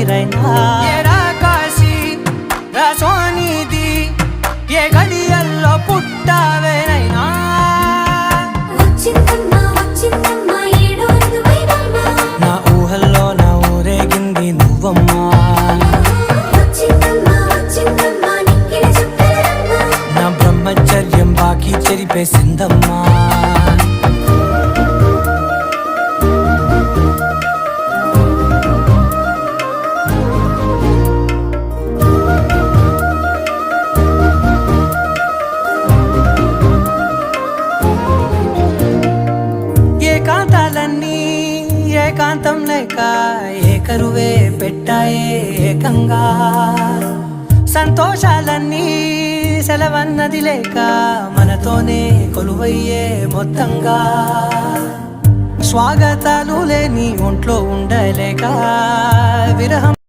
రైనా కాశీ సోనిది ఏ గడియల్లో పుట్టావేనైనా నా ఊహల్లో నా ఊరేగింది నువ్వమ్మా నా బ్రహ్మచర్యం బాకీ చెరిపేసిందమ్మా ఏకాంతాలన్నీ ఏకాంతం లేక ఏకరువే పెట్టాయే ఏకంగా సంతోషాలన్నీ సెలవన్నది లేక మనతోనే కొలువయ్యే మొత్తంగా స్వాగతాలు లేని ఒంట్లో ఉండలేక విరహం